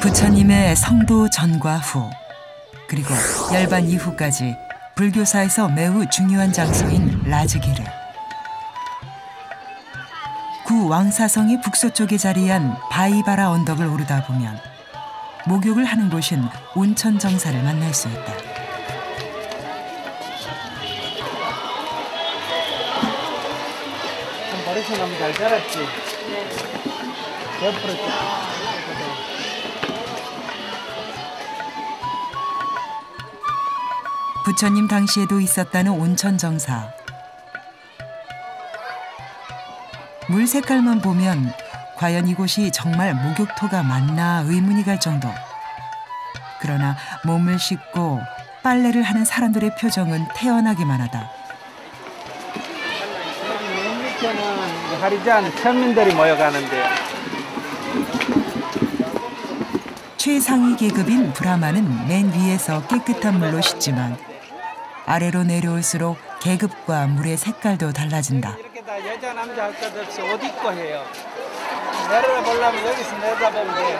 부처님의 성도 전과 후 그리고 열반 이후까지 불교사에서 매우 중요한 장소인 라즈기르. 구 왕사성의 북서쪽에 자리한 바이바라 언덕을 오르다 보면 목욕을 하는 곳인 온천정사를 만날 수 있다. 버릇이 너무 잘 자랐지? 네. 옆으로 부처님 당시에도 있었다는 온천정사. 물 색깔만 보면 과연 이곳이 정말 목욕토가 맞나 의문이 갈 정도. 그러나 몸을 씻고 빨래를 하는 사람들의 표정은 태연하기만 하다. 맨 밑에는 하리잔 천민들이 모여가는데요. 최상위 계급인 브라마는 맨 위에서 깨끗한 물로 씻지만 아래로 내려올수록 계급과 물의 색깔도 달라진다. 이렇게 다 여자 남자 할 것 없이 옷 입고 해요. 내려보려면 여기서 내려다보면 돼요.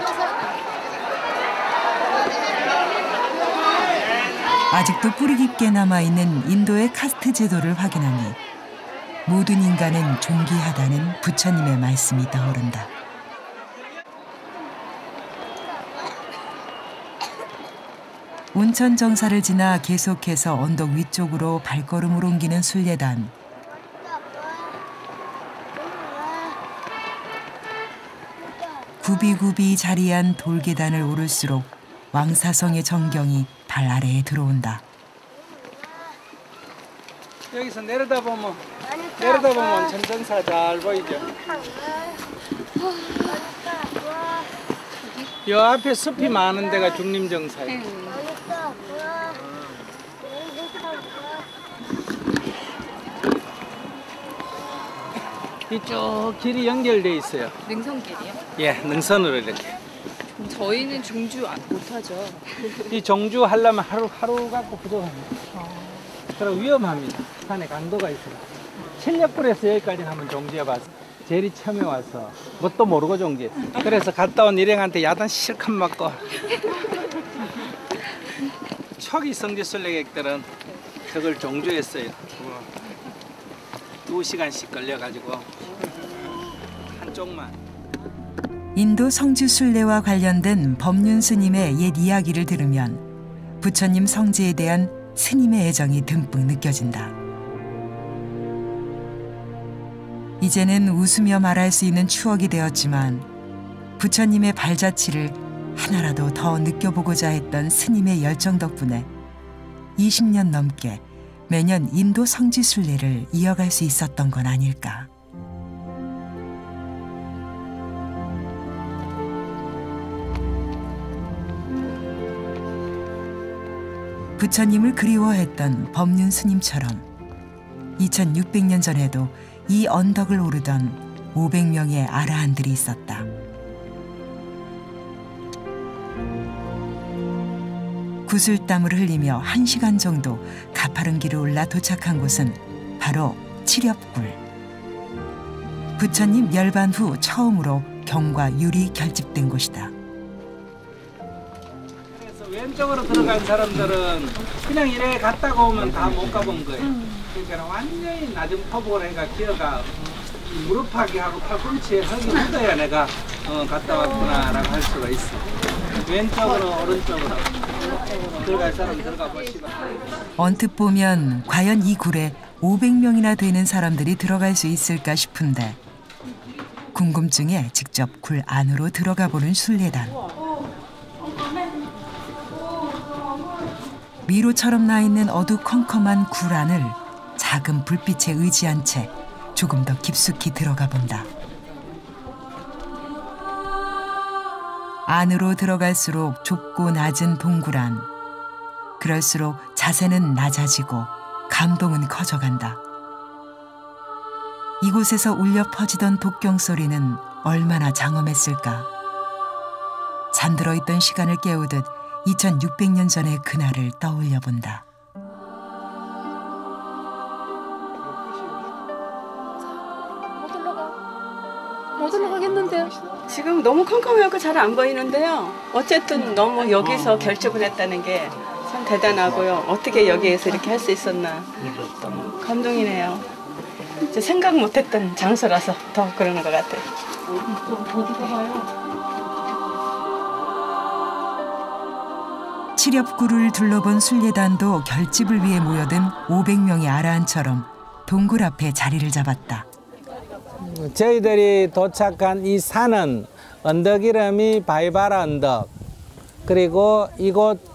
아직도 뿌리 깊게 남아있는 인도의 카스트 제도를 확인하니 모든 인간은 존귀하다는 부처님의 말씀이 떠오른다. 온천 정사를 지나 계속해서 언덕 위쪽으로 발걸음을 옮기는 순례단. 굽이굽이 자리한 돌계단을 오를수록 왕사성의 정경이 발 아래에 들어온다. 여기서 내려다보면 온천정사 잘 보이죠? 요 앞에 숲이 많은 데가 중림정사예요. 이쪽 길이 연결돼 있어요. 능선길이요? 예, 능선으로 이렇게. 저희는 중주 못하죠. 이 종주 하려면 하루 갖고 부족합니다. 그럼 위험합니다. 산에 강도가 있어요. 칠력불에서 여기까지 한번 종주해봤어. 제일 처음에 와서 뭣도 모르고 종주했어. 그래서 갔다 온 일행한테 야단 실컷 맞고. 초기 성지순례객들은 그걸 종주했어요. 2시간씩 걸려가지고 한쪽만. 인도 성지 순례와 관련된 법륜 스님의 옛 이야기를 들으면 부처님 성지에 대한 스님의 애정이 듬뿍 느껴진다. 이제는 웃으며 말할 수 있는 추억이 되었지만 부처님의 발자취를 하나라도 더 느껴보고자 했던 스님의 열정 덕분에 20년 넘게 매년 인도 성지 순례를 이어갈 수 있었던 건 아닐까. 부처님을 그리워했던 법륜 스님처럼 2600년 전에도 이 언덕을 오르던 500명의 아라한들이 있었다. 구슬땀을 흘리며 1시간 정도 가파른 길을 올라 도착한 곳은 바로 칠엽굴. 부처님 열반 후 처음으로 경과 율이 결집된 곳이다. 그래서 왼쪽으로 들어간 사람들은 그냥 이래 갔다가 오면 다 못 가본 거예요. 그러니까 완전히 낮은 폭으로 해가 기어가 무릎하기 하고 팔꿈치에 흙이 묻어야 내가 갔다 왔구나라고 할 수가 있어. 왼쪽으로 오른쪽으로 들어갈 사람 들어가 보시고. 언뜻 보면 과연 이 굴에 500명이나 되는 사람들이 들어갈 수 있을까 싶은데 궁금증에 직접 굴 안으로 들어가 보는 순례단. 미로처럼 나 있는 어두컴컴한 굴 안을 작은 불빛에 의지한 채 조금 더 깊숙이 들어가 본다. 안으로 들어갈수록 좁고 낮은 동굴 안. 그럴수록 자세는 낮아지고 감동은 커져간다. 이곳에서 울려 퍼지던 독경 소리는 얼마나 장엄했을까. 잠들어 있던 시간을 깨우듯 2600년 전의 그날을 떠올려 본다. 못 올라가겠는데요? 지금 너무 컴컴해갖고 잘 안 보이는데요. 어쨌든 너무 여기서 결집을 했다는 게 참 대단하고요. 어떻게 여기에서 이렇게 할 수 있었나. 너무 감동이네요. 이제 생각 못했던 장소라서 더 그러는 것 같아요. 어디가 봐요? 칠엽구를 둘러본 순례단도 결집을 위해 모여든 500명의 아라한처럼 동굴 앞에 자리를 잡았다. 저희들이 도착한 이 산은 언덕 이름이 바이바라 언덕, 그리고 이곳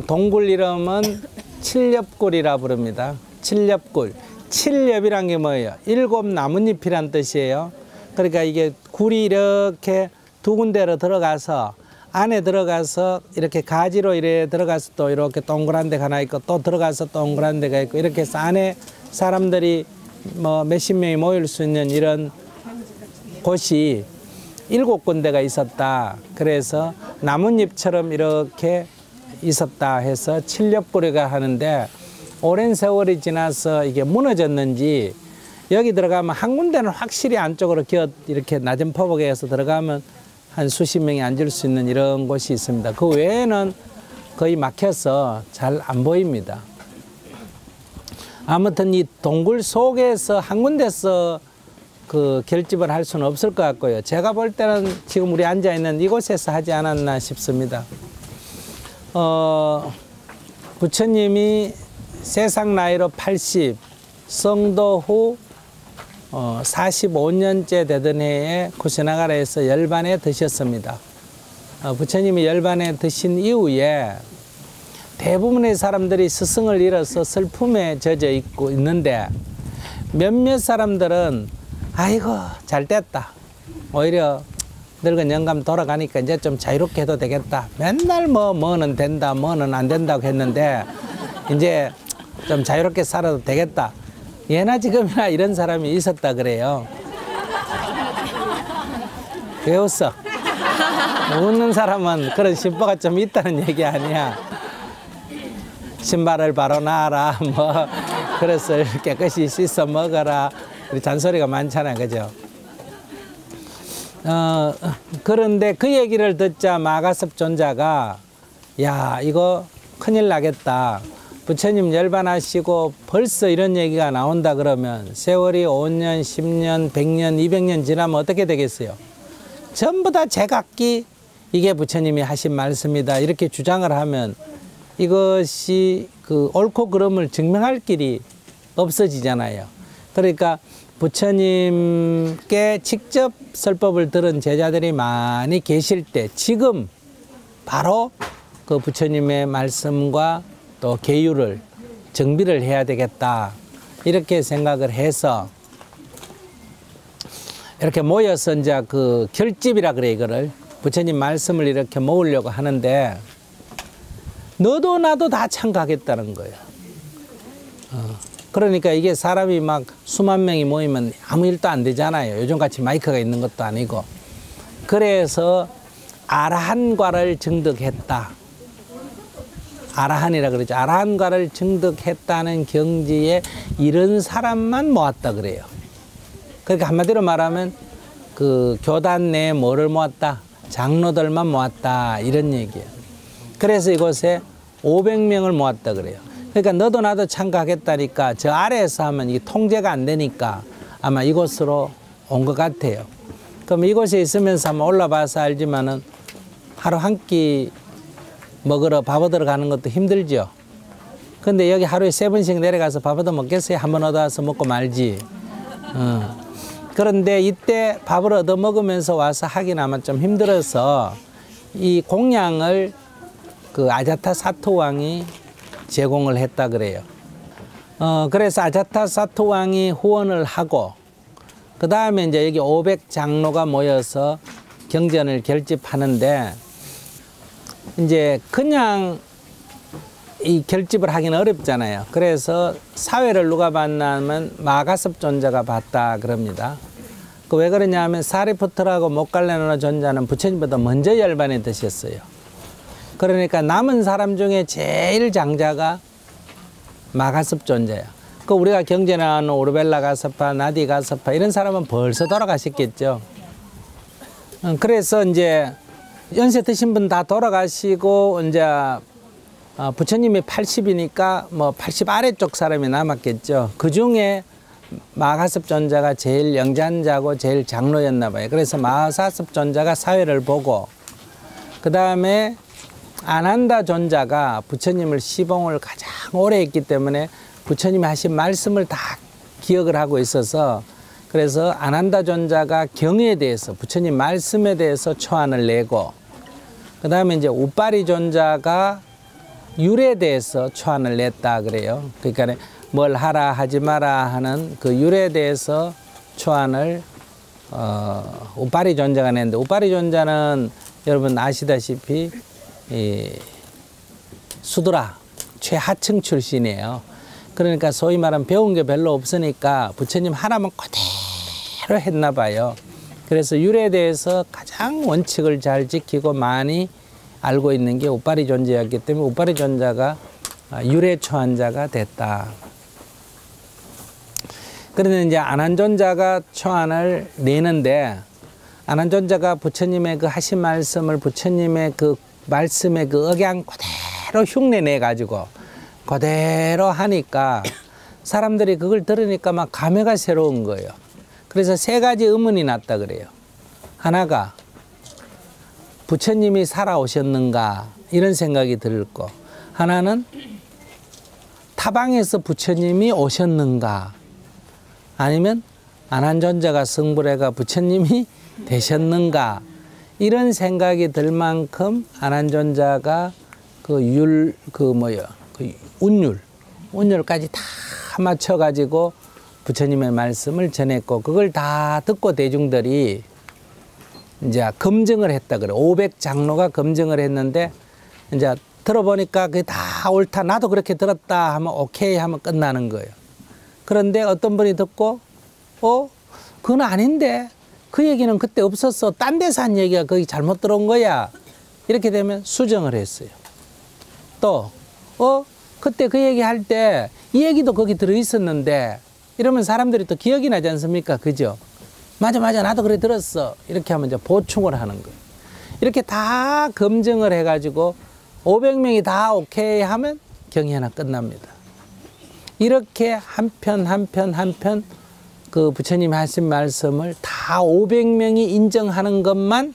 동굴 이름은 칠엽굴이라 부릅니다. 칠엽굴. 칠엽이란 게 뭐예요? 7 나뭇잎이란 뜻이에요. 그러니까 이게 굴이 이렇게 두 군데로 들어가서 안에 들어가서 이렇게 가지로 이렇게 들어가서 또 이렇게 동그란 데가 하나 있고 또 들어가서 동그란 데가 있고 이렇게 해서 안에 사람들이 뭐 몇십 명이 모일 수 있는 이런 곳이 7 군데가 있었다. 그래서 나뭇잎처럼 이렇게 있었다 해서 칠엽구리가 하는데, 오랜 세월이 지나서 이게 무너졌는지 여기 들어가면 한 군데는 확실히 안쪽으로 이렇게 낮은 포복에서 들어가면 한 수십 명이 앉을 수 있는 이런 곳이 있습니다. 그 외에는 거의 막혀서 잘 안 보입니다. 아무튼 이 동굴 속에서 한 군데서 그 결집을 할 수는 없을 것 같고요. 제가 볼 때는 지금 우리 앉아 있는 이곳에서 하지 않았나 싶습니다. 부처님이 세상 나이로 80, 성도 후 45년째 되던 해에 쿠시나가라에서 열반에 드셨습니다. 부처님이 열반에 드신 이후에 대부분의 사람들이 스승을 잃어서 슬픔에 젖어 있는데, 몇몇 사람들은 아이고 잘 됐다, 오히려 늙은 영감 돌아가니까 이제 좀 자유롭게 해도 되겠다, 맨날 뭐는 된다 뭐는 안 된다고 했는데 이제 좀 자유롭게 살아도 되겠다, 예나 지금이나 이런 사람이 있었다 그래요. 왜 웃어? 웃는 사람은 그런 심보가 좀 있다는 얘기 아니야. 신발을 바로 놔라, 뭐 그릇을 깨끗이 씻어 먹어라, 잔소리가 많잖아요, 그죠? 그런데 그 얘기를 듣자 마가섭 존자가, 야 이거 큰일 나겠다, 부처님 열반하시고 벌써 이런 얘기가 나온다 그러면 세월이 5년, 10년, 100년, 200년 지나면 어떻게 되겠어요? 전부 다 제각기 이게 부처님이 하신 말씀이다 이렇게 주장을 하면 이것이 그 옳고 그름을 증명할 길이 없어지잖아요. 그러니까 부처님께 직접 설법을 들은 제자들이 많이 계실 때 지금 바로 그 부처님의 말씀과 또 계율을 정비를 해야 되겠다 이렇게 생각을 해서 이렇게 모여서 이제 그 결집이라 그래, 이거를 부처님 말씀을 이렇게 모으려고 하는데 너도 나도 다 참가하겠다는 거예요. 그러니까 이게 사람이 막 수만 명이 모이면 아무 일도 안 되잖아요. 요즘같이 마이크가 있는 것도 아니고. 그래서 아라한과를 증득했다. 아라한이라 그러죠. 아라한과를 증득했다는 경지에 이런 사람만 모았다 그래요. 그러니까 한마디로 말하면 그 교단 내에 뭐를 모았다? 장로들만 모았다 이런 얘기예요. 그래서 이곳에 500명을 모았다 그래요. 그러니까 너도 나도 참가하겠다니까 저 아래에서 하면 이게 통제가 안 되니까 아마 이곳으로 온 것 같아요. 그럼 이곳에 있으면서 한번 올라봐서 알지만은 하루 한 끼 먹으러 밥 얻으러 가는 것도 힘들죠. 근데 여기 하루에 3번씩 내려가서 밥 얻어 먹겠어요? 한 번 얻어 와서 먹고 말지. 그런데 이때 밥을 얻어 먹으면서 와서 하긴 아마 좀 힘들어서 이 공양을 그 아자타 사토 왕이 제공을 했다 그래요. 그래서 아자타 사토 왕이 후원을 하고 그 다음에 이제 여기 500 장로가 모여서 경전을 결집하는데 이제 그냥 이 결집을 하기는 어렵잖아요. 그래서 사회를 누가 봤냐면 마가섭 존자가 봤다 그럽니다. 그 왜 그러냐면 사리푸트라고 모칼레노 존자는 부처님보다 먼저 열반에 드셨어요. 그러니까 남은 사람 중에 제일 장자가 마가섭 존자야. 그 우리가 경전에 나오는 오르벨라 가서파, 나디 가서파 이런 사람은 벌써 돌아가셨겠죠. 그래서 이제 연세 드신 분 다 돌아가시고 이제 부처님이 80이니까 뭐 80 아래쪽 사람이 남았겠죠. 그 중에 마하섭 존자가 제일 영잔자고 제일 장로였나 봐요. 그래서 마하섭 존자가 사회를 보고 그 다음에 아난다 존자가 부처님을 시봉을 가장 오래 했기 때문에 부처님이 하신 말씀을 다 기억을 하고 있어서 그래서 아난다 존자가 경에 대해서 부처님 말씀에 대해서 초안을 내고 그 다음에 이제 우빠리 존자가 율에 대해서 초안을 냈다 그래요. 그러니까 뭘 하라 하지 마라 하는 그 율에 대해서 초안을 우빠리 존자가 냈는데 우빠리 존자는 여러분 아시다시피 이 수드라 최하층 출신이에요. 그러니까 소위 말하면 배운 게 별로 없으니까 부처님 하라면 그대로 했나 봐요. 그래서 율에 대해서 가장 원칙을 잘 지키고 많이 알고 있는 게 우빠리 존자였기 때문에 우빠리 존자가 율의 초안자가 됐다. 그런데 이제 아난존자가 초안을 내는데 아난존자가 부처님의 그 하신 말씀을 부처님의 그 말씀의 그 억양 그대로 흉내내 가지고 그대로 하니까 사람들이 그걸 들으니까 막 감회가 새로운 거예요. 그래서 세 가지 의문이 났다 그래요. 하나가 부처님이 살아오셨는가 이런 생각이 들고 하나는 타방에서 부처님이 오셨는가 아니면 아난존자가 성불해가 부처님이 되셨는가 이런 생각이 들 만큼 아난존자가 그 운율까지 다 맞춰가지고 부처님의 말씀을 전했고 그걸 다 듣고 대중들이 이제 검증을 했다 그래. 500장로가 검증을 했는데 이제 들어보니까 그게 다 옳다. 나도 그렇게 들었다 하면 오케이 하면 끝나는 거예요. 그런데 어떤 분이 듣고 그건 아닌데 그 얘기는 그때 없었어. 딴 데서 한 얘기가 거기 잘못 들어온 거야. 이렇게 되면 수정을 했어요. 또 그때 그 얘기 할 때 이 얘기도 거기 들어있었는데 이러면 사람들이 또 기억이 나지 않습니까? 그죠? 맞아 나도 그래 들었어. 이렇게 하면 이제 보충을 하는 거예요. 이렇게 다 검증을 해가지고 500명이 다 오케이 하면 경연은 끝납니다. 이렇게 한 편 그 부처님이 하신 말씀을 다 500명이 인정하는 것만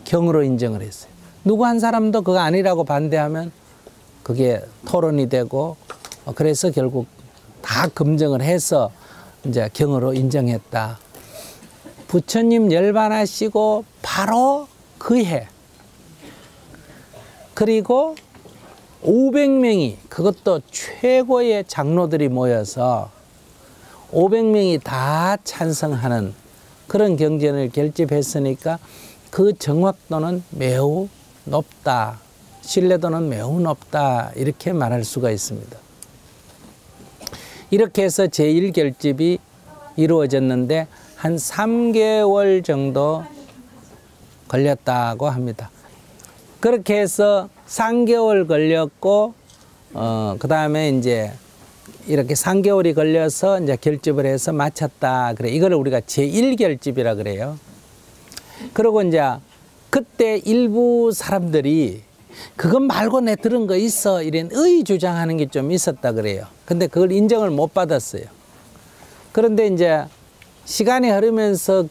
경으로 인정을 했어요. 누구 한 사람도 그거 아니라고 반대하면 그게 토론이 되고 그래서 결국 다 검증을 해서 이제 경으로 인정했다. 부처님 열반하시고 바로 그 해 그리고 500명이 그것도 최고의 장로들이 모여서 500명이 다 찬성하는 그런 경전을 결집했으니까 그 정확도는 매우 높다. 신뢰도는 매우 높다. 이렇게 말할 수가 있습니다. 이렇게 해서 제1결집이 이루어졌는데 한 3개월 정도 걸렸다고 합니다. 그렇게 해서 3개월 걸렸고 그 다음에 이제 이렇게 3개월이 걸려서 이제 결집을 해서 마쳤다. 그래. 이거를 우리가 제1결집이라 그래요. 그리고 이제 그때 일부 사람들이 그것 말고 내 들은 거 있어 이런 의 주장하는 게 좀 있었다 그래요. 근데 그걸 인정을 못 받았어요. 그런데 이제 시간이 흐르면서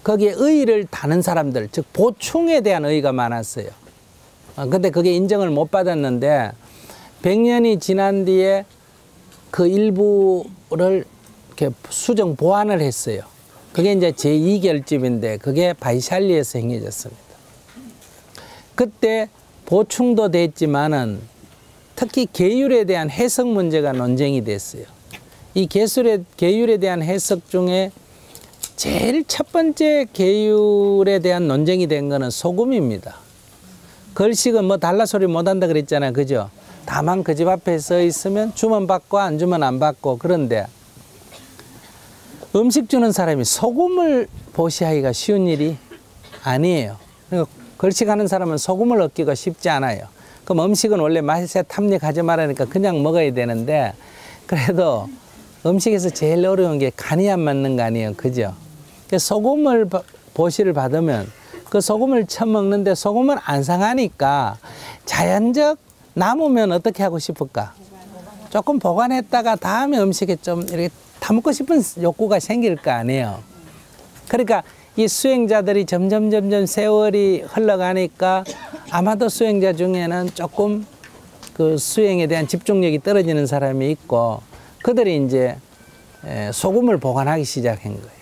거기에 의의를 다는 사람들, 즉 보충에 대한 의의가 많았어요. 근데 그게 인정을 못 받았는데 100년이 지난 뒤에 그 일부를 이렇게 수정 보완을 했어요. 그게 이제 제2결집인데 그게 바이샬리에서 행해졌습니다. 그때 보충도 됐지만은 특히 계율에 대한 해석 문제가 논쟁이 됐어요. 이 계율에 대한 해석 중에 제일 첫 번째 계율에 대한 논쟁이 된 거는 소금입니다. 걸식은 뭐 달라 소리 못한다 그랬잖아요. 그죠? 다만 그 집 앞에 서 있으면 주면 받고 안 주면 안 받고. 그런데 음식 주는 사람이 소금을 보시하기가 쉬운 일이 아니에요. 그러니까 걸식하는 사람은 소금을 얻기가 쉽지 않아요. 그럼 음식은 원래 맛에 탐닉하지 말라니까 그냥 먹어야 되는데 그래도 음식에서 제일 어려운 게 간이 안 맞는 거 아니에요. 그죠? 소금을 보시를 받으면 그 소금을 처먹는데 소금은 안 상하니까 자연적 남으면 어떻게 하고 싶을까? 조금 보관했다가 다음에 음식에 좀 이렇게 담고 싶은 욕구가 생길 거 아니에요. 그러니까 이 수행자들이 점점 세월이 흘러가니까 아마도 수행자 중에는 조금 그 수행에 대한 집중력이 떨어지는 사람이 있고 그들이 이제 소금을 보관하기 시작한 거예요.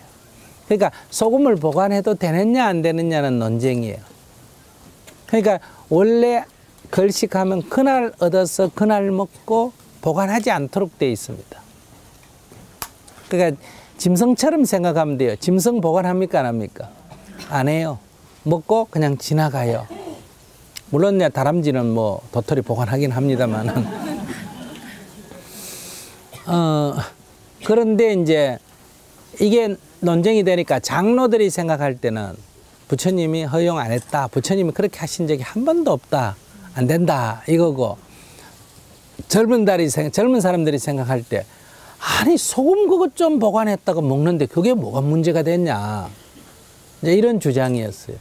그러니까 소금을 보관해도 되느냐 안 되느냐는 논쟁이에요. 그러니까 원래 걸식하면 그날 얻어서 그날 먹고 보관하지 않도록 되어 있습니다. 그러니까 짐승처럼 생각하면 돼요. 짐승 보관합니까 안 합니까? 안 해요. 먹고 그냥 지나가요. 물론 다람쥐는 뭐 도토리 보관하긴 합니다만은 그런데 이제 이게 논쟁이 되니까 장로들이 생각할 때는 부처님이 허용 안 했다. 부처님이 그렇게 하신 적이 한 번도 없다. 안 된다. 이거고 젊은 사람들이 생각할 때 아니 소금 그거 좀 보관했다가 먹는데 그게 뭐가 문제가 됐냐. 이제 이런 주장이었어요.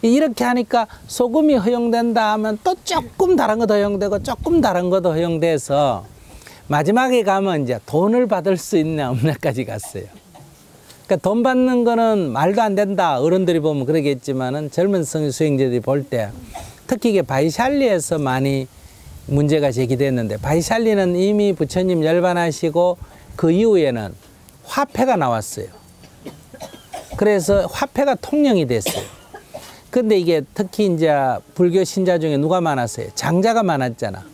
이렇게 하니까 소금이 허용된다 하면 또 조금 다른 것도 허용되고 조금 다른 것도 허용돼서 마지막에 가면 이제 돈을 받을 수 있냐 없냐까지 갔어요. 그러니까 돈 받는 거는 말도 안 된다. 어른들이 보면 그러겠지만은 젊은 수행자들이 볼 때 특히 이게 바이샬리에서 많이 문제가 제기됐는데 바이샬리는 이미 부처님 열반하시고 그 이후에는 화폐가 나왔어요. 그래서 화폐가 통용이 됐어요. 근데 이게 특히 이제 불교 신자 중에 누가 많았어요? 장자가 많았잖아.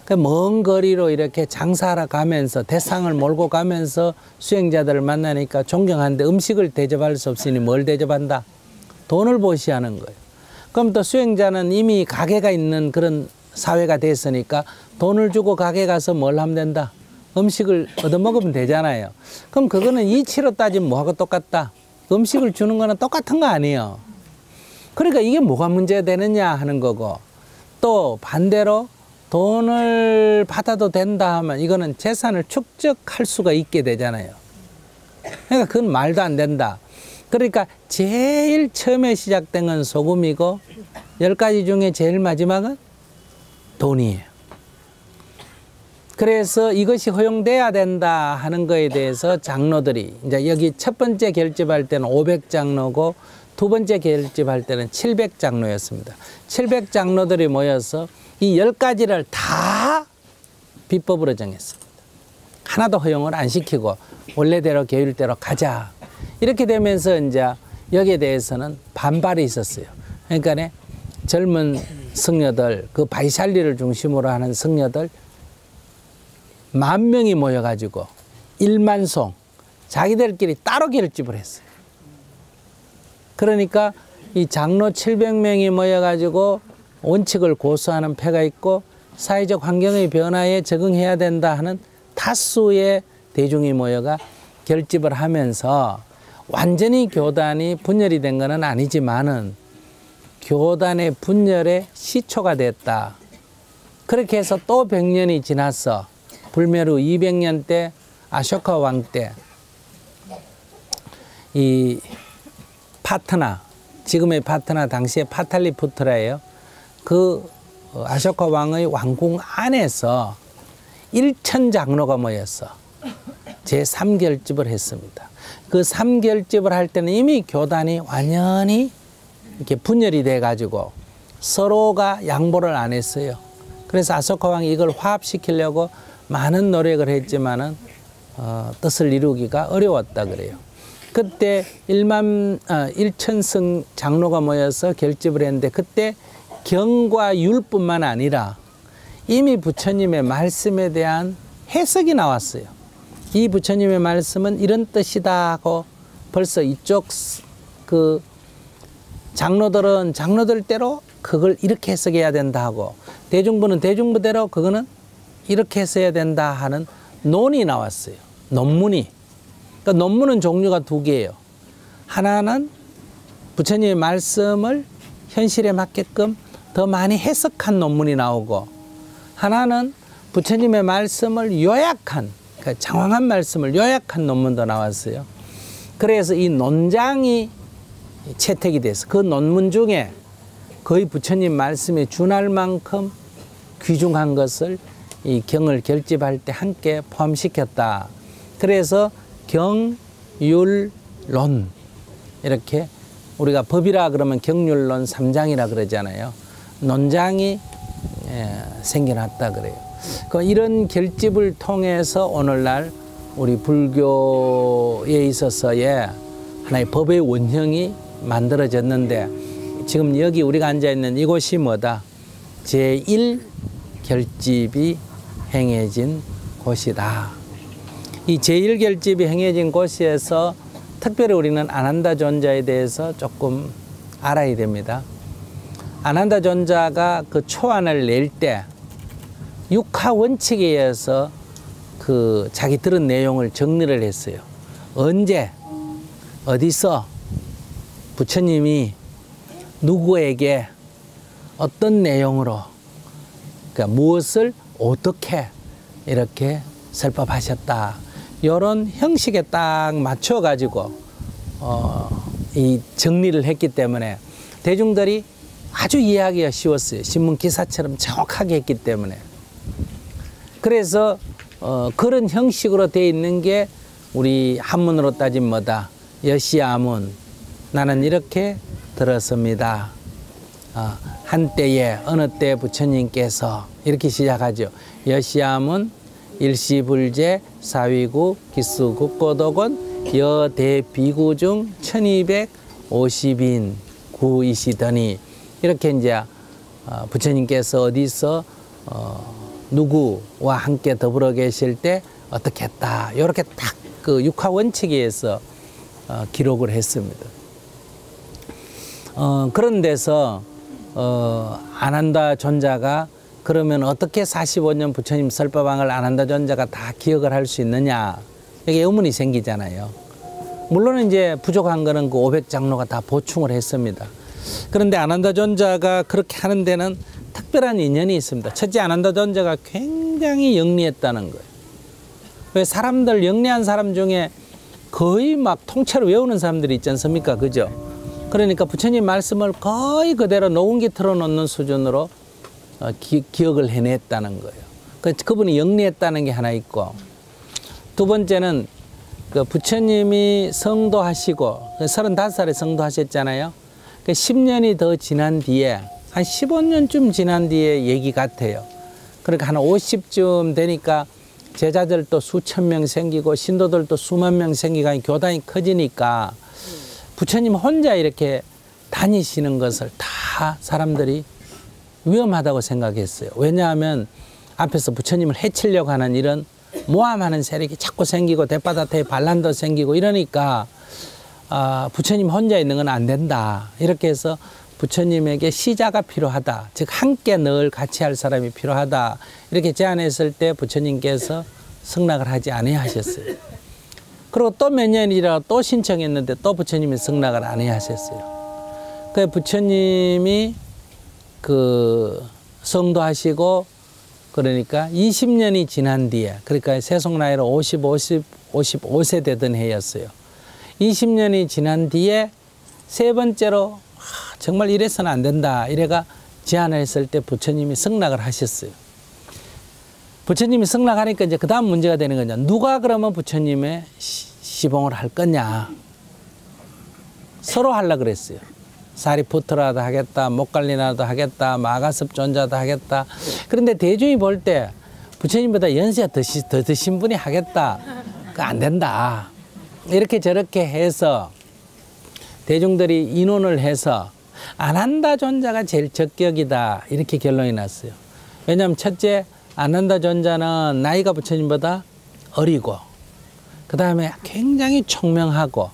그 먼 거리로 이렇게 장사하러 가면서 대상을 몰고 가면서 수행자들을 만나니까 존경하는데 음식을 대접할 수 없으니 뭘 대접한다? 돈을 보시하는 거예요. 그럼 또 수행자는 이미 가게가 있는 그런 사회가 됐으니까 돈을 주고 가게 가서 뭘 하면 된다? 음식을 얻어먹으면 되잖아요. 그럼 그거는 이치로 따지면 뭐하고 똑같다? 음식을 주는 거는 똑같은 거 아니에요. 그러니까 이게 뭐가 문제가 되느냐 하는 거고 또 반대로 돈을 받아도 된다 하면 이거는 재산을 축적할 수가 있게 되잖아요. 그러니까 그건 말도 안 된다. 그러니까 제일 처음에 시작된 건 소금이고 10가지 중에 제일 마지막은 돈이에요. 그래서 이것이 허용돼야 된다 하는 거에 대해서 장로들이 이제 여기 첫 번째 결집할 때는 500장로고 두 번째 결집할 때는 700장로였습니다. 700장로들이 모여서 이 10가지를 다 비법으로 정했습니다. 하나도 허용을 안 시키고 원래대로 계율대로 가자. 이렇게 되면서 이제 여기에 대해서는 반발이 있었어요. 그러니까 젊은 승려들, 그 바이샬리를 중심으로 하는 승려들 10,000명이 모여가지고 1만송 자기들끼리 따로 결집을 했어요. 그러니까 이 장로 700명이 모여가지고 원칙을 고수하는 패가 있고 사회적 환경의 변화에 적응해야 된다 하는 다수의 대중이 모여가 결집을 하면서 완전히 교단이 분열이 된 것은 아니지만은 교단의 분열의 시초가 됐다. 그렇게 해서 또 100년이 지났어. 불멸 후 200년 때 아쇼카 왕 때 이 파트나, 지금의 파트나 당시에 파탈리푸트라예요. 그 아쇼카 왕의 왕궁 안에서 1000장로가 모였어. 제3결집을 했습니다. 그 3결집을 할 때는 이미 교단이 완전히 이렇게 분열이 돼가지고 서로가 양보를 안 했어요. 그래서 아소카 왕이 이걸 화합시키려고 많은 노력을 했지만은 뜻을 이루기가 어려웠다 그래요. 그때 1000성 장로가 모여서 결집을 했는데 그때 경과 율뿐만 아니라 이미 부처님의 말씀에 대한 해석이 나왔어요. 이 부처님의 말씀은 이런 뜻이다 하고 벌써 이쪽 그 장로들은 장로들대로 그걸 이렇게 해석해야 된다 하고 대중부는 대중부대로 그거는 이렇게 해석해야 된다 하는 논이 나왔어요. 논문이. 그러니까 논문은 종류가 2개예요. 하나는 부처님의 말씀을 현실에 맞게끔 더 많이 해석한 논문이 나오고 하나는 부처님의 말씀을 요약한 그러니까 장황한 말씀을 요약한 논문도 나왔어요. 그래서 이 논장이 채택이 돼서 그 논문 중에 거의 부처님 말씀에 준할 만큼 귀중한 것을 이 경을 결집할 때 함께 포함시켰다. 그래서 경율론, 이렇게 우리가 법이라 그러면 경률론 3장이라 그러잖아요. 논장이 생겨났다 그래요. 이런 결집을 통해서 오늘날 우리 불교에 있어서의 하나의 법의 원형이 만들어졌는데, 지금 여기 우리가 앉아있는 이곳이 뭐다? 제1결집이 행해진 곳이다. 이 제1결집이 행해진 곳에서 특별히 우리는 아난다존자에 대해서 조금 알아야 됩니다. 아난다존자가 그 초안을 낼 때 육하 원칙에 의해서 그 자기 들은 내용을 정리를 했어요. 언제, 어디서 부처님이 누구에게 어떤 내용으로, 그러니까 무엇을 어떻게 이렇게 설법하셨다. 이런 형식에 딱 맞춰가지고 이 정리를 했기 때문에 대중들이 아주 이해하기가 쉬웠어요. 신문 기사처럼 정확하게 했기 때문에. 그래서 그런 형식으로 되어 있는 게 우리 한문으로 따진 뭐다? 여시아문. 나는 이렇게 들었습니다. 한때에 어느 때 부처님께서 이렇게 시작하죠. 여시아문 일시불제 사위구 기수국고독은 여대비구 중 1250인 구이시더니, 이렇게 이제 부처님께서 어디서 누구와 함께 더불어 계실 때 어떻게 했다. 이렇게 딱 그 육하 원칙에 의해서 기록을 했습니다. 그런 데서 아난다 존자가 그러면 어떻게 45년 부처님 설법왕을 아난다 존자가 다 기억을 할 수 있느냐, 이게 의문이 생기잖아요. 물론 이제 부족한 거는 그 500장로가 다 보충을 했습니다. 그런데 아난다 존자가 그렇게 하는 데는 특별한 인연이 있습니다. 첫째, 아난다 존자가 굉장히 영리했다는 거예요. 왜 사람들, 영리한 사람 중에 거의 막 통째로 외우는 사람들이 있지 않습니까? 그죠? 그러니까 부처님 말씀을 거의 그대로 녹음기 틀어놓는 수준으로 기억을 해냈다는 거예요. 그분이 영리했다는 게 하나 있고, 두 번째는 그 부처님이 성도하시고 35살에 성도하셨잖아요. 10년이 더 지난 뒤에, 한 15년쯤 지난 뒤에 얘기 같아요. 그러니까 한 50쯤 되니까 제자들도 수천 명 생기고 신도들도 수만 명 생기고 교단이 커지니까 부처님 혼자 이렇게 다니시는 것을 다 사람들이 위험하다고 생각했어요. 왜냐하면 앞에서 부처님을 해치려고 하는 이런 모함하는 세력이 자꾸 생기고 대바다태에 반란도 생기고 이러니까 부처님 혼자 있는 건 안 된다. 이렇게 해서 부처님에게 시자가 필요하다. 즉 함께 늘 같이 할 사람이 필요하다. 이렇게 제안했을 때 부처님께서 승낙을 하지 아니하셨어요. 그리고 또 몇 년이라 또 신청했는데 또 부처님이 승낙을 아니하셨어요. 그 부처님이 그 성도하시고 그러니까 20년이 지난 뒤에, 그러니까 세속 나이로 55세 되던 해였어요. 20년이 지난 뒤에 세 번째로 정말 이래서는 안 된다. 이래가 제안을 했을 때 부처님이 승낙을 하셨어요. 부처님이 승낙하니까 이제 그 다음 문제가 되는 거냐. 누가 그러면 부처님의 시봉을 할 거냐. 서로 하려고 그랬어요. 사리푸트라도 하겠다, 목갈리나도 하겠다, 마가섭 존자도 하겠다. 그런데 대중이 볼 때 부처님보다 연세가 더 드신 분이 하겠다. 그거 안 된다. 이렇게 저렇게 해서 대중들이 인원을 해서 아난다 존자가 제일 적격이다. 이렇게 결론이 났어요. 왜냐하면 첫째, 아난다 존자는 나이가 부처님보다 어리고, 그 다음에 굉장히 총명하고,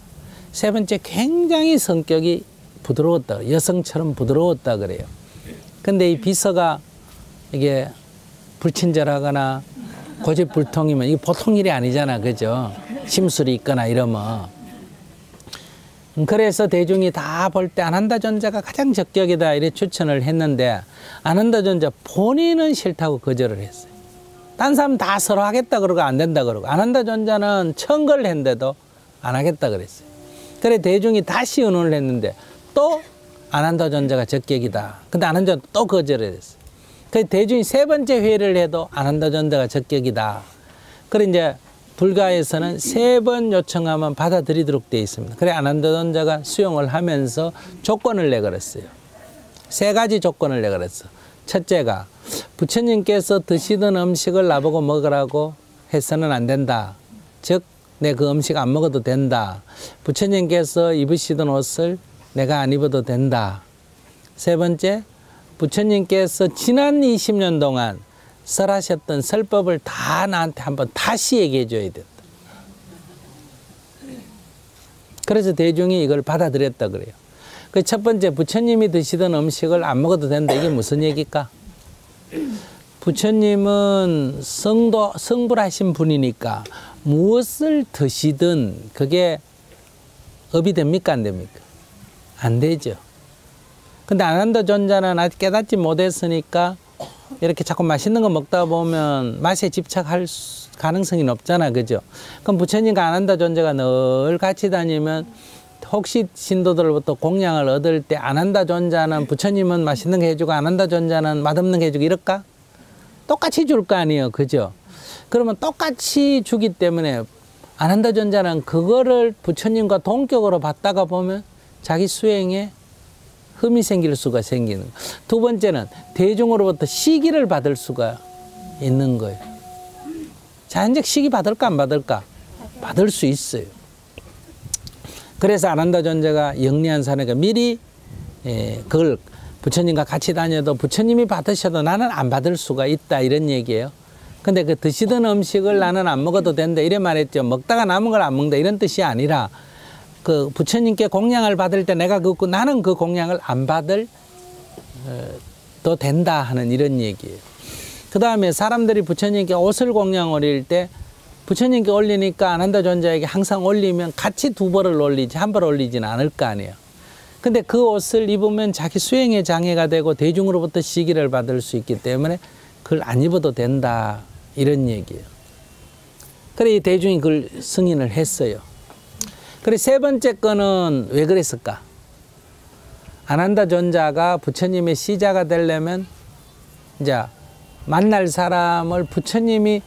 세 번째 굉장히 성격이 부드러웠다. 여성처럼 부드러웠다 그래요. 근데 이 비서가 이게 불친절하거나 고집불통이면 이게 보통 일이 아니잖아. 그죠? 심술이 있거나 이러면. 그래서 대중이 다 볼 때 아난다 존자가 가장 적격이다 이렇게 추천을 했는데, 아난다 존자 본인은 싫다고 거절을 했어요. 딴 사람 다 서로 하겠다 그러고 안 된다 그러고, 아난다 존자는 청거를 했는데도 안 하겠다 그랬어요. 그래 대중이 다시 의논을 했는데 또 안한다 전자가 적격이다. 근데 안한다 전자 또 거절을 했어. 그래 대중이 세 번째 회의를 해도 안한다 전자가 적격이다. 그래 이제 불가에서는 3번 요청하면 받아들이도록 되어 있습니다. 그래 안한다 전자가 수용을 하면서 조건을 내걸었어요. 3가지 조건을 내걸었어. 첫째가 부처님께서 드시던 음식을 나보고 먹으라고 해서는 안 된다. 즉 내 그 음식 안 먹어도 된다. 부처님께서 입으시던 옷을 내가 안 입어도 된다. 3번째, 부처님께서 지난 20년 동안 설하셨던 설법을 다 나한테 한번 다시 얘기해 줘야 된다. 그래서 대중이 이걸 받아들였다 그래요. 그 첫 번째, 부처님이 드시던 음식을 안 먹어도 된다. 이게 무슨 얘기일까? 부처님은 성불하신 분이니까 무엇을 드시든 그게 업이 됩니까? 안 됩니까? 안 되죠. 근데 안한다 전자는 아직 깨닫지 못했으니까 이렇게 자꾸 맛있는 거 먹다 보면 맛에 집착할 가능성이 높잖아. 그죠? 그럼 부처님과 안한다 전자가 늘 같이 다니면 혹시 신도들로부터 공양을 얻을 때 안한다 전자는 부처님은 맛있는 거 해주고 안한다 전자는 맛없는 거 해주고 이럴까? 똑같이 줄 거 아니에요. 그죠? 그러면 똑같이 주기 때문에 안한다 전자는 그거를 부처님과 동격으로 받다가 보면 자기 수행에 흠이 생길 수가 생기는 거예요. 두 번째는 대중으로부터 시기를 받을 수가 있는 거예요. 자연적 시기 받을까 안 받을까? 받을 수 있어요. 그래서 안한다 전자가 영리한 사내가 미리 그걸 부처님과 같이 다녀도 부처님이 받으셔도 나는 안 받을 수가 있다 이런 얘기예요. 근데 그 드시던 음식을 나는 안 먹어도 된다 이래 말했죠. 먹다가 남은 걸 안 먹는다 이런 뜻이 아니라 그 부처님께 공양을 받을 때 내가 나는 그 공양을 안 받을 도 된다 하는 이런 얘기예요. 그 다음에 사람들이 부처님께 옷을 공양 올릴 때 부처님께 올리니까 안한다 전자에게 항상 올리면 같이 2벌을 올리지 1벌 올리지는 않을 거 아니에요. 근데 그 옷을 입으면 자기 수행에 장애가 되고 대중으로부터 시기를 받을 수 있기 때문에 그걸 안 입어도 된다 이런 얘기예요. 그래 이 대중이 그걸 승인을 했어요. 그래 세 번째 거는 왜 그랬을까? 안한다 전자가 부처님의 시자가 되려면 이제 만날 사람을 부처님이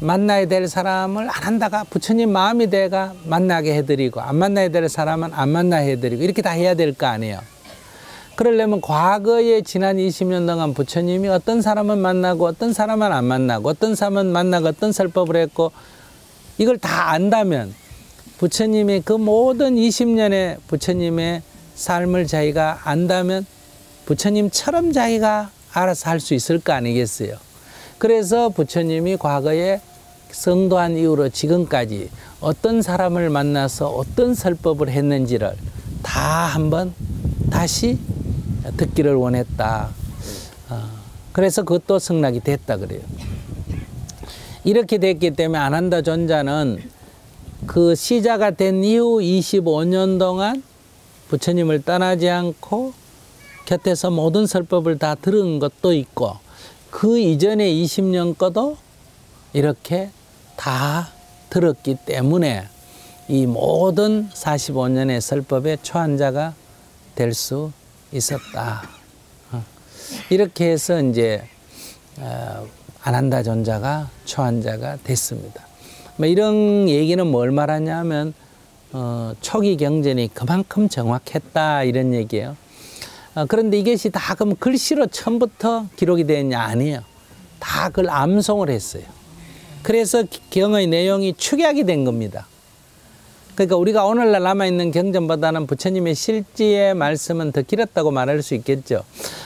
만나야 될 사람을 안한다가 부처님 마음이 돼가 만나게 해드리고 안 만나야 될 사람은 안 만나게 해드리고 이렇게 다 해야 될 거 아니에요. 그러려면 과거에 지난 20년 동안 부처님이 어떤 사람은 만나고 어떤 사람은 안 만나고 어떤 사람은 만나고 어떤 설법을 했고 이걸 다 안다면 부처님의 그 모든 20년의 부처님의 삶을 자기가 안다면 부처님처럼 자기가 알아서 할 수 있을 거 아니겠어요. 그래서 부처님이 과거에 성도한 이후로 지금까지 어떤 사람을 만나서 어떤 설법을 했는지를 다 한번 다시 듣기를 원했다. 그래서 그것도 승낙이 됐다 그래요. 이렇게 됐기 때문에 안한다 전자는 그 시자가 된 이후 25년 동안 부처님을 떠나지 않고 곁에서 모든 설법을 다 들은 것도 있고 그 이전에 20년 거도 이렇게 다 들었기 때문에 이 모든 45년의 설법의 초안자가 될 수 있었다. 이렇게 해서 이제 안한다 전자가 초안자가 됐습니다. 뭐 이런 얘기는 뭘 말하냐면 초기 경전이 그만큼 정확했다 이런 얘기예요. 그런데 이것이 다 그럼 글씨로 처음부터 기록이 되었냐? 아니에요. 다 그걸 암송을 했어요. 그래서 경의 내용이 축약이 된 겁니다. 그러니까 우리가 오늘날 남아있는 경전보다는 부처님의 실지의 말씀은 더 길었다고 말할 수 있겠죠.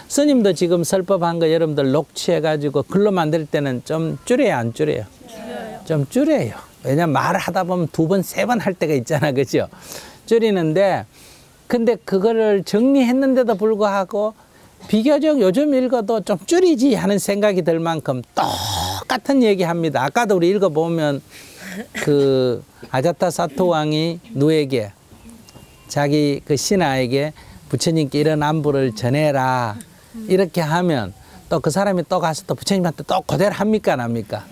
스님도 지금 설법한 거 여러분들 녹취해가지고 글로 만들 때는 좀 줄여요, 안 줄여요? 좀 줄여요. 왜냐면 말을 하다 보면 2번, 3번 할 때가 있잖아, 그죠? 줄이는데 근데 그거를 정리했는데도 불구하고 비교적 요즘 읽어도 좀 줄이지 하는 생각이 들 만큼 똑같은 얘기합니다. 아까도 우리 읽어보면 그 아자타 사토 왕이 누에게 자기 그 신하에게 부처님께 이런 안부를 전해라 이렇게 하면 또 그 사람이 또 가서 또 부처님한테 또 그대로 합니까 안 합니까?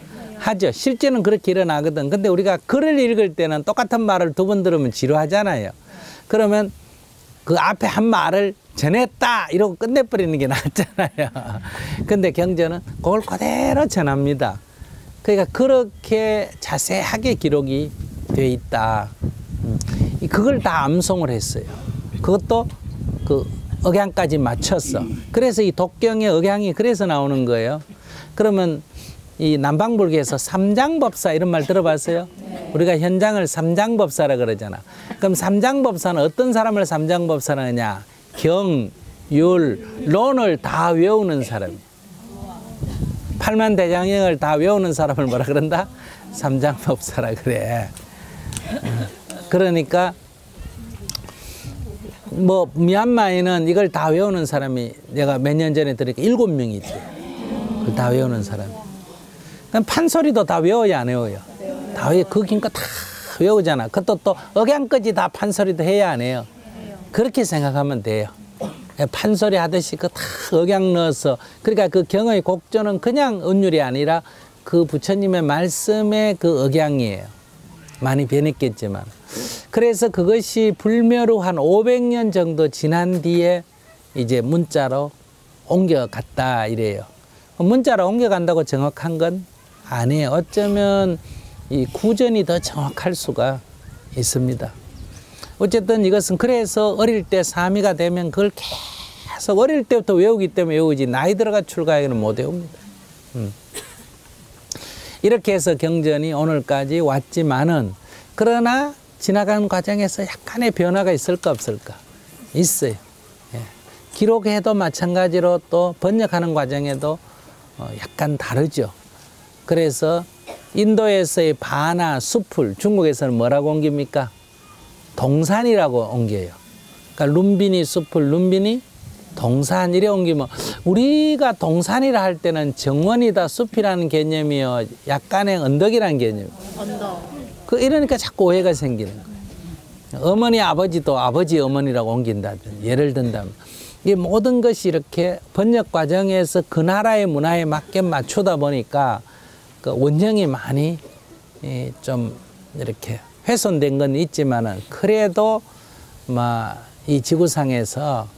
하죠. 실제는 그렇게 일어나거든. 근데 우리가 글을 읽을 때는 똑같은 말을 두 번 들으면 지루하잖아요. 그러면 그 앞에 한 말을 전했다 이러고 끝내버리는 게 낫잖아요. 근데 경전은 그걸 그대로 전합니다. 그러니까 그렇게 자세하게 기록이 돼 있다. 그걸 다 암송을 했어요. 그것도 그 억양까지 맞췄어. 그래서 이 독경의 억양이 그래서 나오는 거예요. 그러면 이 남방불교에서 삼장법사 이런 말 들어봤어요? 우리가 현장을 삼장법사라 그러잖아. 그럼 삼장법사는 어떤 사람을 삼장법사라 하냐? 경, 율, 론을 다 외우는 사람이에요. 팔만대장경을 다 외우는 사람을 뭐라 그런다? 삼장법사라 그래. 그러니까 뭐 미얀마에는 이걸 다 외우는 사람이 내가 몇 년 전에 들으니까 7명이 있대. 그걸 다 외우는 사람이. 그럼 판소리도 다 외워야 안 외워요? 다 외워. 그 긴 거 다 외우잖아. 그것도 또 억양까지 다 판소리도 해야 안 해요? 그렇게 생각하면 돼요. 판소리 하듯이 그 다 억양 넣어서. 그러니까 그 경의 곡조는 그냥 은율이 아니라 그 부처님의 말씀의 그 억양이에요. 많이 변했겠지만. 그래서 그것이 불멸 후 한 500년 정도 지난 뒤에 이제 문자로 옮겨갔다 이래요. 문자로 옮겨간다고 정확한 건 아니에요. 어쩌면 이 구전이 더 정확할 수가 있습니다. 어쨌든 이것은 그래서 어릴 때 사미가 되면 그걸 계속 어릴 때부터 외우기 때문에 외우지 나이 들어가 출가에는 못 외웁니다. 이렇게 해서 경전이 오늘까지 왔지만은 그러나 지나가는 과정에서 약간의 변화가 있을까 없을까? 있어요. 예. 기록해도 마찬가지로 또 번역하는 과정에도 약간 다르죠. 그래서 인도에서의 바나, 수풀, 중국에서는 뭐라고 옮깁니까? 동산이라고 옮겨요. 그러니까 룸비니 수풀, 룸비니 동산 이래 옮기면 우리가 동산이라 할 때는 정원이다, 숲이라는 개념이요. 약간의 언덕이라는 개념. 언덕. 이러니까 자꾸 오해가 생기는 거예요. 어머니, 아버지도 아버지, 어머니라고 옮긴다든 예를 든다면 이 모든 것이 이렇게 번역 과정에서 그 나라의 문화에 맞게 맞추다 보니까 그 원형이 많이 좀 이렇게 훼손된 건 있지만은 그래도 이 지구상에서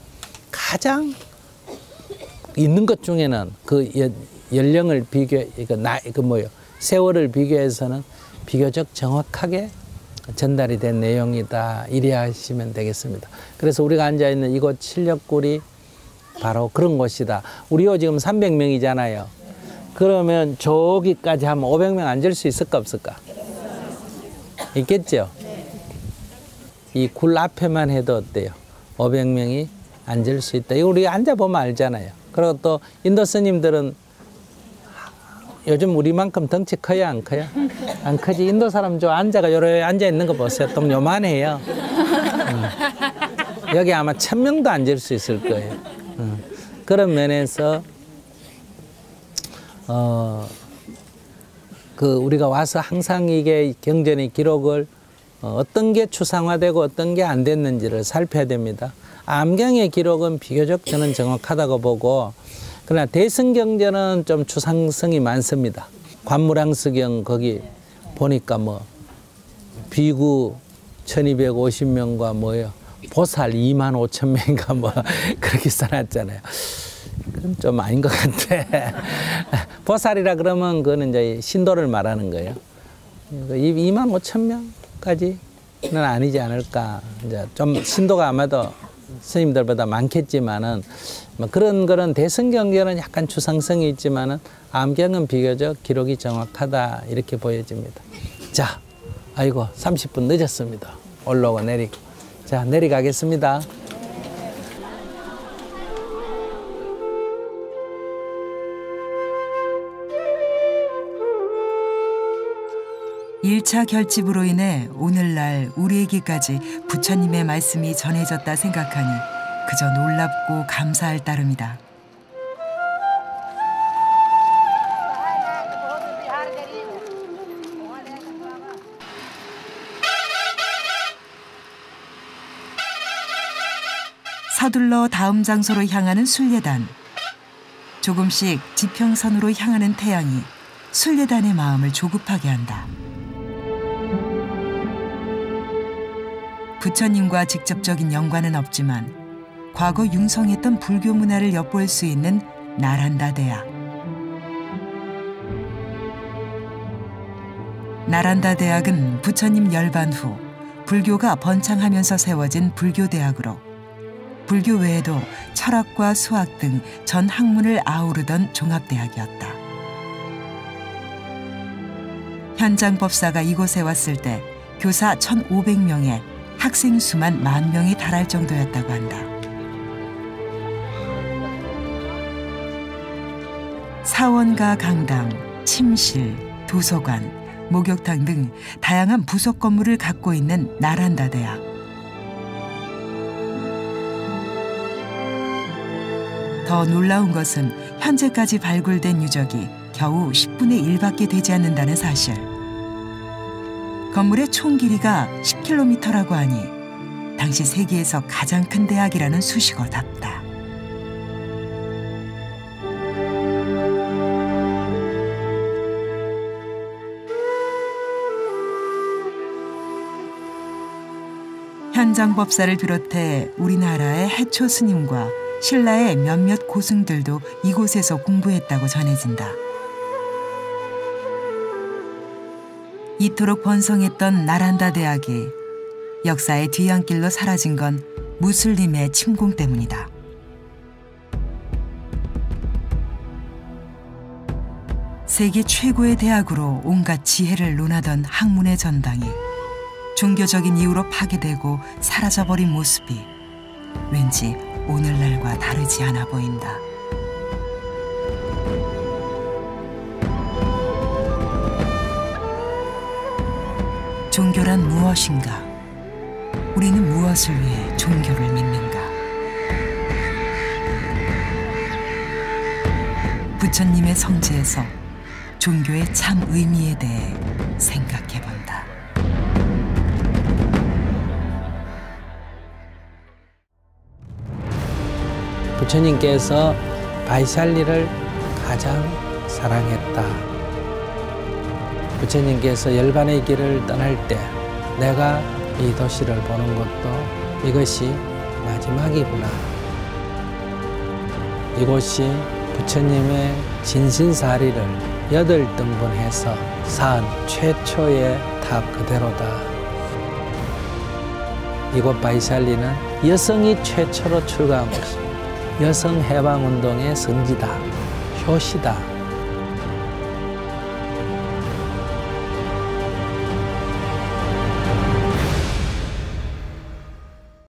가장 있는 것 중에는 그 연령을 세월을 비교해서는 비교적 정확하게 전달이 된 내용이다. 이해하시면 되겠습니다. 그래서 우리가 앉아있는 이곳 칠력굴이 바로 그런 곳이다. 우리요 지금 300명이잖아요. 그러면 저기까지 하면 500명 앉을 수 있을까 없을까? 있겠죠? 이 굴 앞에만 해도 어때요? 500명이 앉을 수 있다. 이거 우리가 앉아보면 알잖아요. 그리고 또 인도 스님들은 요즘 우리만큼 덩치 커요, 안 커요? 안 크지. 인도 사람 요래 앉아 있는 거 보세요. 좀 요만해요. 여기 아마 1000명도 앉을 수 있을 거예요. 그런 면에서 우리가 와서 항상 이게 경전의 기록을 어떤 게 추상화되고 어떤 게 안 됐는지를 살펴야 됩니다. 암경의 기록은 비교적 저는 정확하다고 보고, 그러나 대승경전은 좀 추상성이 많습니다. 관무량수경 거기 보니까 비구 1250명과 보살 25,000명인가 그렇게 써놨잖아요. 그건 좀 아닌 것 같아. 보살이라 그러면 그거는 이제 신도를 말하는 거예요. 25,000명까지는 아니지 않을까. 이제 좀 신도가 아마도 스님들보다 많겠지만은 그런 대승경전은 약간 추상성이 있지만은 암경은 비교적 기록이 정확하다 이렇게 보여집니다. 자, 아이고 30분 늦었습니다. 올라오고 내리고. 자, 내려가겠습니다. 일차 결집으로 인해 오늘날 우리에게까지 부처님의 말씀이 전해졌다 생각하니 그저 놀랍고 감사할 따름이다. 서둘러 다음 장소로 향하는 순례단. 조금씩 지평선으로 향하는 태양이 순례단의 마음을 조급하게 한다. 부처님과 직접적인 연관은 없지만 과거 융성했던 불교 문화를 엿볼 수 있는 나란다 대학. 나란다 대학은 부처님 열반 후 불교가 번창하면서 세워진 불교 대학으로 불교 외에도 철학과 수학 등 전 학문을 아우르던 종합대학이었다. 현장 법사가 이곳에 왔을 때 교사 1,500명에 학생 수만 10,000명이 달할 정도였다고 한다. 사원과 강당, 침실, 도서관, 목욕탕 등 다양한 부속 건물을 갖고 있는 나란다 대학. 더 놀라운 것은 현재까지 발굴된 유적이 겨우 10분의 1밖에 되지 않는다는 사실. 건물의 총 길이가 10km라고 하니 당시 세계에서 가장 큰 대학이라는 수식어답다. 현장 법사를 비롯해 우리나라의 해초 스님과 신라의 몇몇 고승들도 이곳에서 공부했다고 전해진다. 이토록 번성했던 나란다 대학이 역사의 뒤안길로 사라진 건 무슬림의 침공 때문이다. 세계 최고의 대학으로 온갖 지혜를 논하던 학문의 전당이 종교적인 이유로 파괴되고 사라져버린 모습이 왠지 오늘날과 다르지 않아 보인다. 종교란 무엇인가? 우리는 무엇을 위해 종교를 믿는가? 부처님의 성지에서 종교의 참 의미에 대해 생각해본다. 부처님께서 바이샬리를 가장 사랑했다. 부처님께서 열반의 길을 떠날 때 내가 이 도시를 보는 것도 이것이 마지막이구나. 이곳이 부처님의 진신사리를 8등분해서 쌓은 최초의 탑 그대로다. 이곳 바이샬리는 여성이 최초로 출가한 곳입니다. 여성 해방운동의 성지다, 효시다.